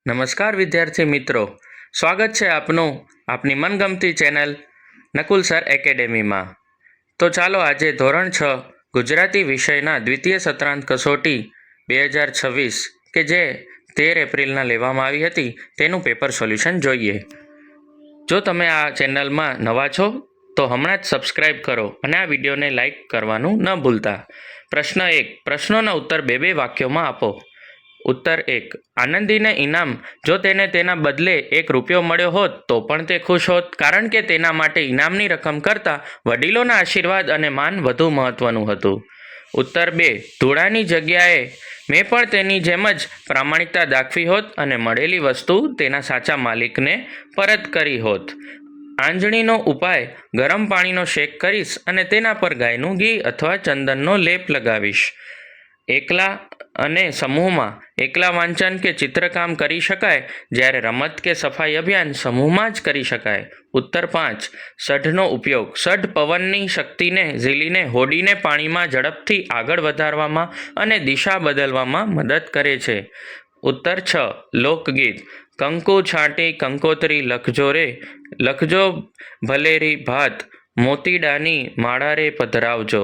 નમસ્કાર વિદ્યાર્થી મિત્રો, સ્વાગત છે આપનું આપની મનગમતી ચેનલ નકુલ સર એકેડેમીમાં। તો ચાલો આજે ધોરણ 6 ગુજરાતી વિષયના દ્વિતીય સત્રાંત કસોટી 2026 કે જે 13 એપ્રિલના લેવામાં આવી હતી તેનું પેપર સોલ્યુશન જોઈએ। જો તમે આ ચેનલમાં નવા છો તો હમણાં જ સબસ્ક્રાઈબ કરો અને આ વિડીયોને લાઈક કરવાનું ન ભૂલતા। પ્રશ્ન 1, પ્રશ્નોના ઉત્તર બે વાક્યોમાં આપો। ઉત્તર 1, આનંદીને ઇનામ જો તેને તેના બદલે ₹1 મળ્યો હોત તો પણ તે ખુશ હોત, કારણ કે તેના માટે ઇનામની રકમ કરતાં વડીલોના આશીર્વાદ અને માન વધુ મહત્વનું હતું। ઉત્તર 2, ધૂળાની જગ્યાએ મેં પણ તેની જેમ જ પ્રામાણિકતા દાખવી હોત અને મળેલી વસ્તુ તેના સાચા માલિકને પરત કરી હોત। આંજણીનો ઉપાય, ગરમ પાણીનો શેક કરીશ અને તેના પર ગાયનું ઘી અથવા ચંદનનો લેપ લગાવીશ। એકલા અને સમૂહમાં, એકલા વાંચન કે ચિત્રકામ કરી શકાય, જ્યારે રમત કે સફાઈ અભિયાન સમૂહમાં જ કરી શકાય। ઉત્તર 5, સઢનો ઉપયોગ, સઢ પવનની શક્તિને ઝીલીને હોડીને પાણીમાં ઝડપથી આગળ વધારવામાં અને દિશા બદલવામાં મદદ કરે છે। ઉત્તર 6, લોકગીત, કંકુ છાંટી કંકોત્રી લખજો રે, લખજો ભલેરી ભાત, મોતીડાની માળા રે પધરાવજો।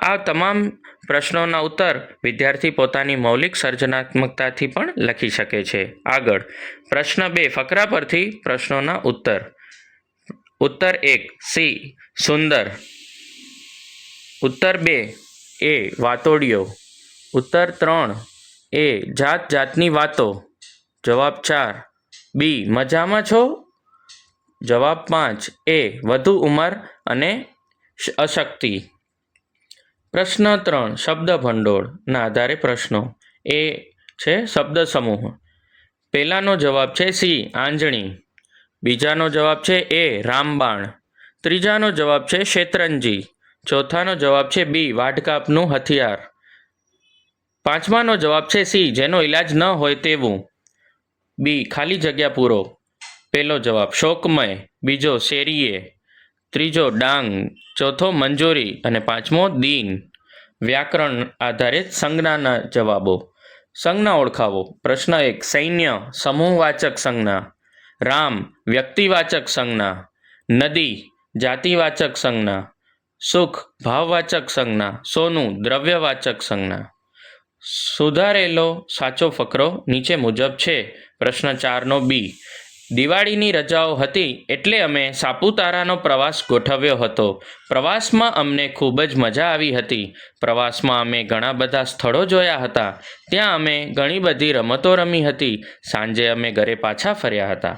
આ તમામ પ્રશ્નોના ઉત્તર વિદ્યાર્થી પોતાની મૌલિક સર્જનાત્મકતાથી પણ લખી શકે છે। આગળ પ્રશ્ન 2, ફકરા પરથી પ્રશ્નોના ઉત્તર। ઉત્તર 1, સી સુંદર। ઉત્તર 2, એ વાતોડિયો। ઉત્તર 3, એ જાત જાતની વાતો। જવાબ 4, બી મજામાં છો। જવાબ 5, એ વધુ ઉંમર અને અશક્તિ। પ્રશ્ન 3, શબ્દ ભંડોળના આધારે પ્રશ્નો। એ છે શબ્દ સમૂહ। પહેલાનો જવાબ છે સી આંજણી, બીજાનો જવાબ છે એ રામબાણ, ત્રીજાનો જવાબ છે શેતરંજી, ચોથાનો જવાબ છે બી વાઢકાપનું હથિયાર, પાંચમાનો જવાબ છે સી જેનો ઇલાજ ન હોય તેવું, બી ખાલી જગ્યા પૂરો। પહેલો જવાબ શોકમય, બીજો શેરીએ, ત્રીજો ડાંગ, ચોથો મંજૂરી અને પાંચમો દીન। વ્યાકરણ આધારિત સંજ્ઞાના જવાબો। સંજ્ઞા ઓળખાવો। પ્રશ્ન 1, સૈન્ય સમૂહવાચક સંજ્ઞા, રામ વ્યક્તિવાચક સંજ્ઞા, નદી જાતિવાચક સંજ્ઞા, સુખ ભાવવાચક સંજ્ઞા, સોનું દ્રવ્યવાચક સંજ્ઞા। સુધારેલો સાચો ફકરો નીચે મુજબ છે। પ્રશ્ન 4 નો બી, દિવાળીની રજાઓ હતી એટલે અમે સાપુતારાનો પ્રવાસ ગોઠવ્યો હતો। પ્રવાસમાં અમને ખૂબ જ મજા આવી હતી। પ્રવાસમાં અમે ઘણા બધા સ્થળો જોયા હતા। ત્યાં અમે ઘણી બધી રમતો રમી હતી। સાંજે અમે ઘરે પાછા ફર્યા હતા।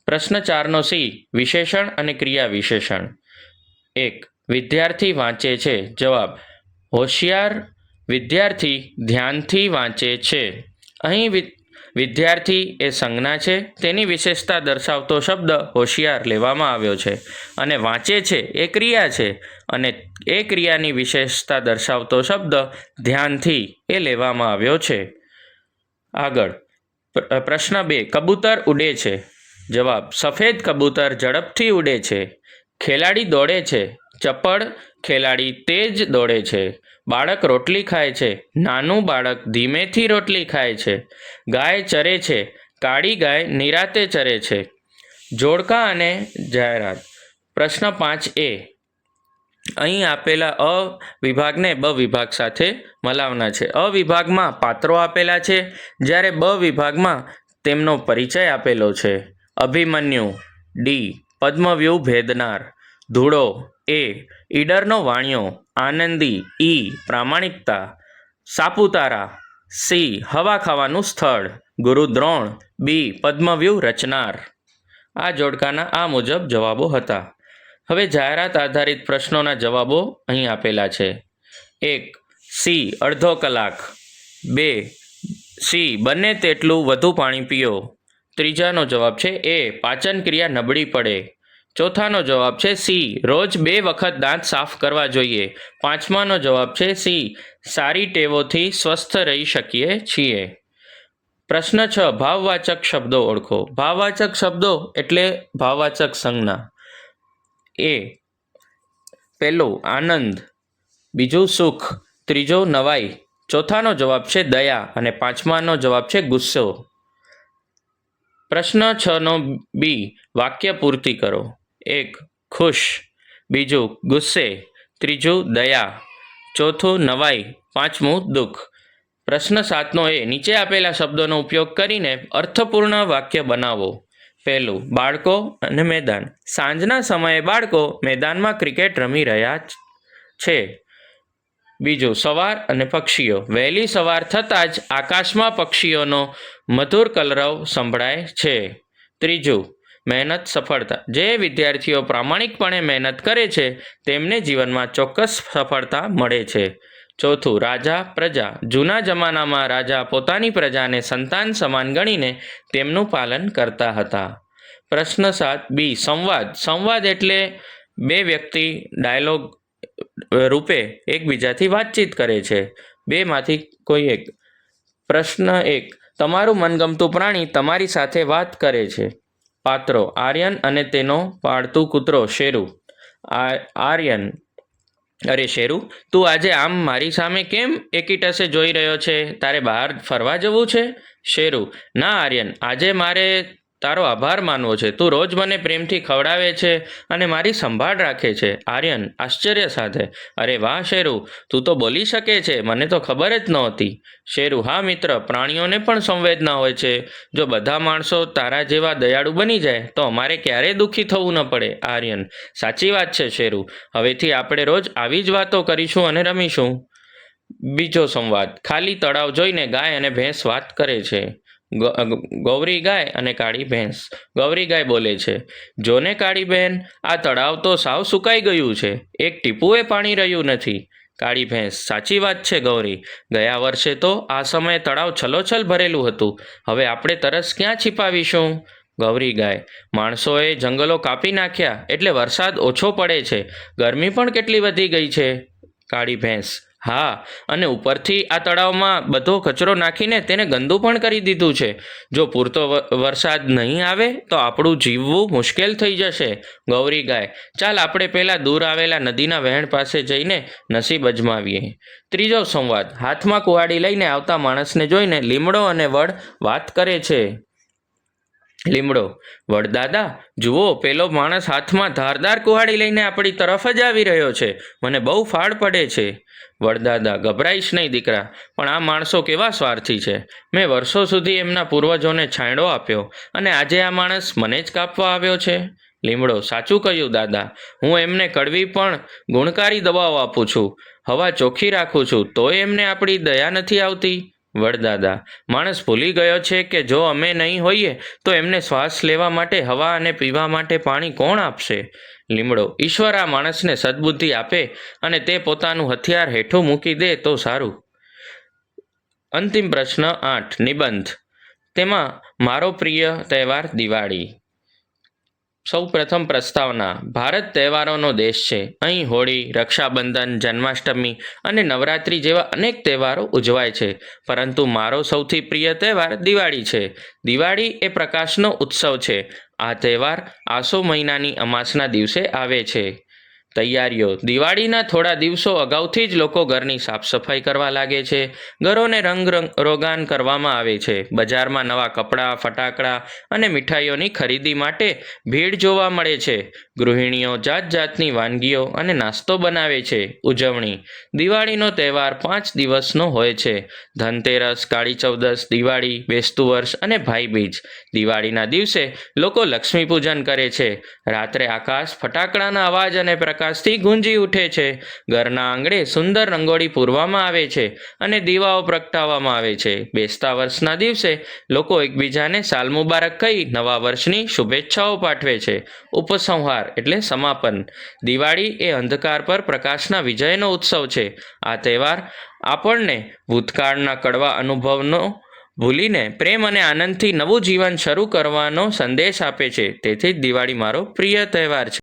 પ્રશ્ન 4 નો સી, વિશેષણ અને ક્રિયા વિશેષણ। 1, વિદ્યાર્થી વાંચે છે। જવાબ, હોશિયાર વિદ્યાર્થી ધ્યાનથી વાંચે છે। અહીં વિદ્યાર્થી એ સંજ્ઞા છે, તેની વિશેષતા દર્શાવતો શબ્દ હોશિયાર લેવામાં આવ્યો છે, અને વાંચે છે એ ક્રિયા છે, અને એ ક્રિયાની વિશેષતા દર્શાવતો શબ્દ ધ્યાનથી એ લેવામાં આવ્યો છે। આગળ પ્રશ્ન 2, કબૂતર ઉડે છે। જવાબ, સફેદ કબૂતર ઝડપથી ઉડે છે। ખેલાડી દોડે છે। ચપળ ખેલાડી તેજ દોડે છે। બાળક રોટલી ખાય છે। નાનું બાળક ધીમેથી રોટલી ખાય છે। ગાય ચરે છે। કાળી ગાય નિરાતે ચરે છે। જોડકા અને જાહેરાત। પ્રશ્ન 5A, અહીં આપેલા અ વિભાગને બ વિભાગ સાથે મલાવના છે। અ વિભાગમાં પાત્રો આપેલા છે, જ્યારે બ વિભાગમાં તેમનો પરિચય આપેલો છે। અભિમન્યુ, ડી પદ્મવ્યૂહ ભેદનાર, ધૂળો, એ ઈડરનો વાણિયો, આનંદી, ઈ પ્રામાણિકતા, સાપુતારા, સી હવા ખાવાનું સ્થળ, ગુરુ દ્રોણ, બી પદ્મવ્યૂહ રચનાર। આ જોડકાના આ મુજબ જવાબો હતા। હવે જાહેરાત આધારિત પ્રશ્નોના જવાબો અહીં આપેલા છે। 1, સી અડધો કલાક, 2, સી બને તેટલું વધુ પાણી પીઓ, ત્રીજાનો જવાબ છે એ પાચન ક્રિયા નબળી પડે, ચોથાનો જવાબ છે સી રોજ 2 વખત દાંત સાફ કરવા જોઈએ, પાંચમાનો જવાબ છે સી સારી ટેવોથી સ્વસ્થ રહી શકીએ છીએ। પ્રશ્ન 6, ભાવવાચક શબ્દો ઓળખો। ભાવવાચક શબ્દો એટલે ભાવવાચક સંજ્ઞા। એ પહેલું આનંદ, બીજું સુખ, ત્રીજો નવાઈ, ચોથાનો જવાબ છે દયા અને પાંચમાનો જવાબ છે ગુસ્સો। પ્રશ્ન 6નો બી વાક્ય પૂર્તિ કરો. 1 ખુશ, બીજું ગુસ્સે, ત્રીજું દયા, ચોથું નવાઈ, પાંચમું દુઃખ. પ્રશ્ન 7નો એ નીચે આપેલા શબ્દોનો ઉપયોગ કરીને અર્થપૂર્ણ વાક્ય બનાવો. પહેલું બાળકો અને મેદાન. સાંજના સમયે બાળકો મેદાનમાં ક્રિકેટ રમી રહ્યા છે. બીજું સવાર અને પક્ષીઓ. વહેલી સવાર થતાં જ આકાશમાં પક્ષીઓનો મધુર કલરવ સંભળાય છે. ત્રીજું મહેનત સફળતા. જે વિદ્યાર્થીઓ પ્રામાણિકપણે મહેનત કરે છે તેમને જીવનમાં ચોક્કસ સફળતા મળે છે. ચોથું રાજા પ્રજા. જૂના જમાનામાં રાજા પોતાની પ્રજાને સંતાન સમાન ગણીને તેમનું પાલન કરતા હતા. પ્રશ્ન 7 બી સંવાદ. સંવાદ એટલે બે વ્યક્તિ ડાયલોગ રૂપે એકબીજાથી વાતચીત કરે છે. બેમાંથી કોઈ એક. પ્રશ્ન 1 તમારું મનગમતું પ્રાણી તમારી સાથે વાત કરે છે. પાત્રો આર્યન અને તેનો પાળતું કૂતરો શેરુ. આર્યન: અરે શેરુ, તું આજે આમ મારી સામે કેમ એકીટસે જોઈ રહ્યો છે? તારે બહાર ફરવા જવું છે? શેરુ: ના આર્યન, આજે મારે તારો આભાર માનવો છે. તું રોજ મને પ્રેમથી ખવડાવે છે અને મારી સંભાળ રાખે છે. આર્યન આશ્ચર્ય સાથે: અરે વાહ શેરુ, તું તો બોલી શકે છે, મને તો ખબર જ નહોતી. શેરુ: હા મિત્ર, પ્રાણીઓને પણ સંવેદના હોય છે. જો બધા માણસો તારા જેવા દયાળુ બની જાય તો અમારે ક્યારેય દુઃખી થવું ન પડે. આર્યન: સાચી વાત છે શેરુ, હવેથી આપણે રોજ આવી જ વાતો કરીશું અને રમીશું. બીજો સંવાદ. ખાલી તળાવ જોઈને ગાય અને ભેંસ વાત કરે છે. ગૌરી ગાય અને કાળી ભેંસ. ગૌરી ગાય બોલે છે: જોને કાળી બહેન, આ તળાવ તો સાવ સુકાઈ ગયું છે. એક ટીપુએ પાણી રહ્યું નથી. કાળી ભેંસ: સાચી વાત છે ગૌરી, ગયા વર્ષે તો આ સમયે તળાવ છલોછલ ભરેલું હતું. હવે આપણે તરસ ક્યાં छिपाવીશું? ગૌરી ગાય: માણસોએ જંગલો કાપી નાખ્યા એટલે વરસાદ ઓછો પડે છે. ગરમી પણ કેટલી વધી ગઈ છે. કાળી ભેંસ: હા, અને ઉપરથી આ તળાવમાં બધો કચરો નાખીને તેને ગંદુ પણ કરી દીધું છે. જો પૂરતો વરસાદ નહીં આવે તો આપણું જીવવું મુશ્કેલ થઈ જશે. ગૌરી ગાય: ચાલ આપણે પહેલાં દૂર આવેલા નદીના વહેણ પાસે જઈને નસીબ અજમાવીએ. ત્રીજો સંવાદ. હાથમાં કુહાડી લઈને આવતા માણસને જોઈને લીમડો અને વડ વાત કરે છે. લીમડો: વડદાદા, જુઓ, પેલો માણસ હાથમાં ધારદાર કુહાડી લઈને આપણી તરફ જ આવી રહ્યો છે. મને બહુ ફાડ પડે છે. વડદાદા: ગભરાઈશ નહીં દીકરા, પણ આ માણસો કેવા સ્વાર્થી છે. મેં વર્ષો સુધી એમના પૂર્વજોને છાંયડો આપ્યો અને આજે આ માણસ મને જ કાપવા આવ્યો છે. લીમડો: સાચું કહ્યું દાદા, હું એમને કડવી પણ ગુણકારી દવાઓ આપું છું, હવા ચોખ્ખી રાખું છું, તોય એમને આપણી દયા નથી આવતી. વડદાદા: માણસ ભૂલી ગયો છે કે જો અમે નહીં હોઈએ તો એમને શ્વાસ લેવા માટે હવા અને પીવા માટે પાણી કોણ આપશે? લીમડો: ઈશ્વર આ માણસને સદબુદ્ધિ આપે અને તે પોતાનું હથિયાર હેઠું મૂકી દે તો સારું. અંતિમ પ્રશ્ન 8 નિબંધ. તેમાં મારો પ્રિય તહેવાર દિવાળી. સૌ પ્રથમ પ્રસ્તાવના. ભારત તહેવારોનો દેશ છે. અહીં હોળી, રક્ષાબંધન, જન્માષ્ટમી અને નવરાત્રિ જેવા અનેક તહેવારો ઉજવાય છે, પરંતુ મારો સૌથી પ્રિય તહેવાર દિવાળી છે. દિવાળી એ પ્રકાશનો ઉત્સવ છે. આ તહેવાર આસો મહિનાની અમાસના દિવસે આવે છે. તૈયારીઓ. દિવાળીના થોડા દિવસો અગાઉથી જ લોકો ઘરની સાફ સફાઈ કરવા લાગે છે. ઘરોને રોગાન કરવામાં આવે છે. બજારમાં નવા કપડાં, ફટાકડા અને મીઠાઈઓની ખરીદી માટે ભીડ જોવા મળે છે. ગૃહિણીઓ જાત જાતની વાનગીઓ અને નાસ્તો બનાવે છે. ઉજવણી. દિવાળીનો તહેવાર 5 દિવસનો હોય છે. ધનતેરસ, કાળી ચૌદસ, દિવાળી, બેસતું વર્ષ અને ભાઈબીજ. દિવાળીના દિવસે લોકો લક્ષ્મી પૂજન કરે છે. રાત્રે આકાશ ફટાકડાના અવાજ અને પ્રકાશથી ગુંજી ઉઠે છે. ઘરના આંગણે સુંદર રંગોળી પૂરવામાં આવે છે અને દીવાઓ પ્રગટાવવામાં આવે છે. બેસતા વર્ષના દિવસે લોકો એકબીજાને સાલ મુબારક કહી નવા વર્ષની શુભેચ્છાઓ પાઠવે છે. ઉપસંહાર એટલે સમાપન. દિવાળી એ અંધકાર પર પ્રકાશના વિજયનો ઉત્સવ છે. આ તહેવાર આપણને ભૂતકાળના કડવા અનુભવનો ભૂલીને પ્રેમ અને આનંદથી નવું જીવન શરૂ કરવાનો સંદેશ આપે છે. તેથી જ દિવાળી મારો પ્રિય તહેવાર છે.